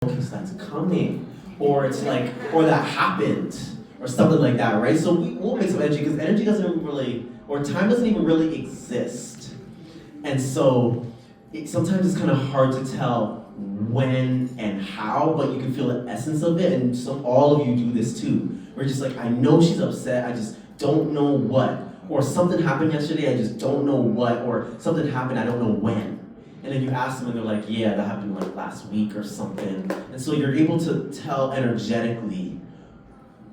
that's coming, or it's like, or that happened, or something like that, right? So we'll make some energy, because energy doesn't even really, or time doesn't even really exist. And so sometimes it's kind of hard to tell when and how, but you can feel the essence of it, and all of you do this too. We're just like, I know she's upset, I just don't know what. Or something happened yesterday, I just don't know what, or something happened, I don't know when. And then you ask them and they're like, yeah, that happened like last week or something. And so you're able to tell energetically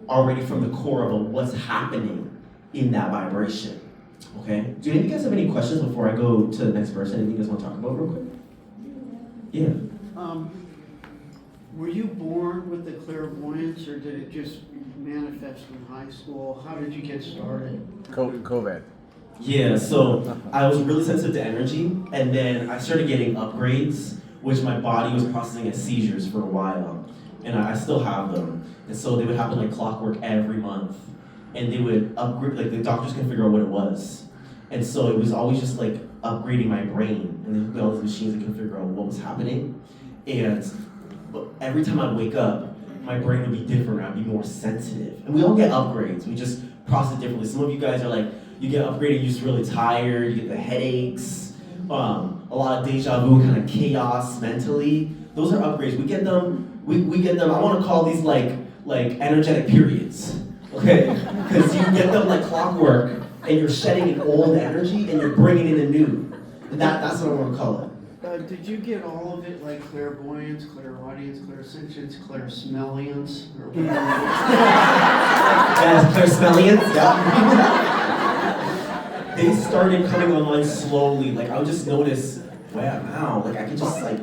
already from the core of what's happening in that vibration. Okay? Do any of you guys have any questions before I go to the next person? Anything you guys want to talk about real quick? Yeah. Were you born with the clairvoyance, or did it just manifest in high school? How did you get started? COVID. Yeah, so I was really sensitive to energy, and then I started getting upgrades, which my body was processing as seizures for a while, and I still have them. And so they would happen like clockwork every month, and they would upgrade, like the doctors couldn't figure out what it was. And so it was always just like upgrading my brain, and they put all these machines that couldn't figure out what was happening. But every time I'd wake up, my brain would be different, I'd be more sensitive. And we all get upgrades, we just process differently. Some of you guys are like, you get upgraded, you're just really tired, you get the headaches, a lot of deja vu, kind of chaos mentally. Those are upgrades. We get them, we get them, I want to call these like energetic periods, okay? Because you get them like clockwork, and you're shedding an old energy, and you're bringing in a new. And that's what I want to call it. Did you get all of it, like clairvoyance, clairaudience, clairsentience, clairsmelliance, or whatever? Yes, clairsmelliance, yeah. They started coming online slowly. Like I would just notice, wow, like I could just like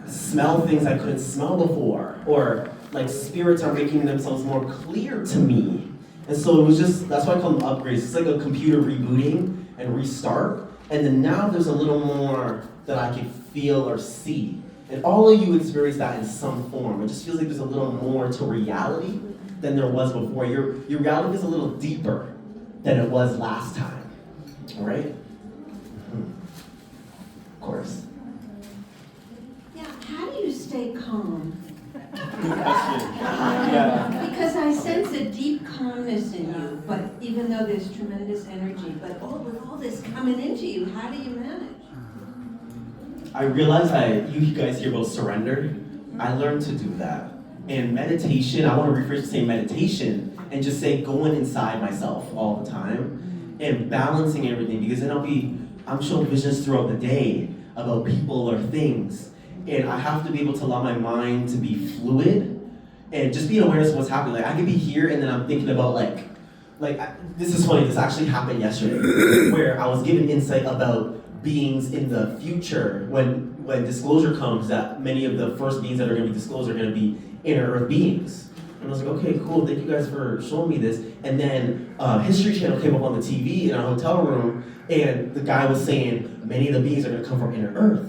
smell things I couldn't smell before, or like spirits are making themselves more clear to me. And so it was just, that's why I call them upgrades. It's like a computer rebooting and restart. And then now there's a little more that I can feel or see. And all of you experience that in some form. It just feels like there's a little more to reality than there was before. Your reality is a little deeper than it was last time. All right? Of course. Yeah, how do you stay calm? Yeah. Because I sense a deep calmness in you, but even though there's tremendous energy, but with all this coming into you, how do you manage? I realize you guys hear about surrender. I learned to do that. And meditation, I want to rephrase to say meditation and just say going inside myself all the time and balancing everything, because then I'm showing visions throughout the day about people or things. And I have to be able to allow my mind to be fluid and just be in awareness of what's happening. Like I could be here and then I'm thinking about this is funny, this actually happened yesterday, where I was given insight about beings in the future when disclosure comes, that many of the first beings that are going to be disclosed are going to be inner earth beings. And I was like, okay, cool, thank you guys for showing me this. And then History Channel came up on the TV in our hotel room, and the guy was saying, many of the beings are going to come from inner earth.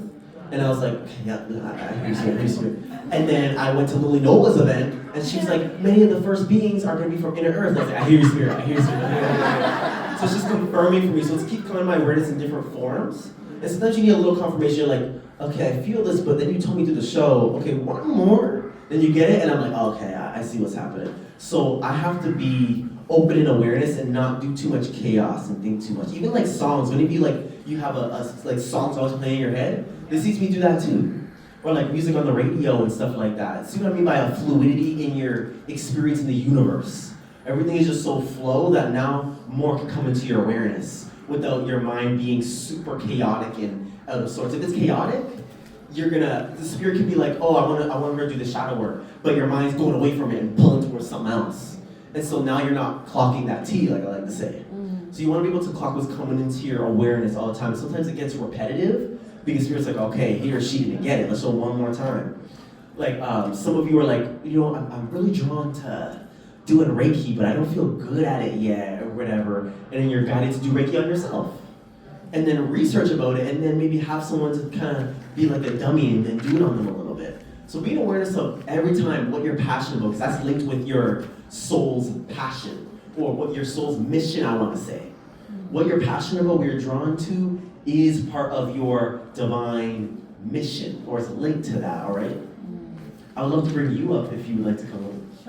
And I was like, okay, yeah, I hear you. And then I went to Lily Nola's event, and she's like, many of the first beings are going to be from inner earth. I was like, I hear you, spirit, I hear you, spirit. So it's just confirming for me. So it's keep coming to my awareness in different forms. And sometimes you need a little confirmation. You're like, okay, I feel this, but then you told me through the show, okay, one more. Then you get it, and I'm like, oh, okay, I see what's happening. So I have to be open in awareness and not do too much chaos and think too much. Even like songs, when you have a songs always playing in your head, this sees me do that too. Or like music on the radio and stuff like that. See what I mean by a fluidity in your experience in the universe? Everything is just so flow that now more can come into your awareness without your mind being super chaotic and out of sorts. If it's chaotic, the spirit can be like, oh, I want her to do the shadow work, but your mind's going away from it and pulling towards something else. And so now you're not clocking that T, like I like to say. So you want to be able to clock what's coming into your awareness all the time. Sometimes it gets repetitive, because spirit's like, okay, he or she didn't get it, let's show one more time. Like, some of you are like, I'm really drawn to doing Reiki, but I don't feel good at it yet, or whatever. And then you're guided to do Reiki on yourself. And then research about it, and then maybe have someone to kind of be like a dummy and then do it on them a little bit. So be awareness of every time what you're passionate about, because that's linked with your soul's passion, or what your soul's mission, I want to say. What you're passionate about, what you're drawn to, is part of your divine mission, or is linked to that, all right? I would love to bring you up if you would like to come up.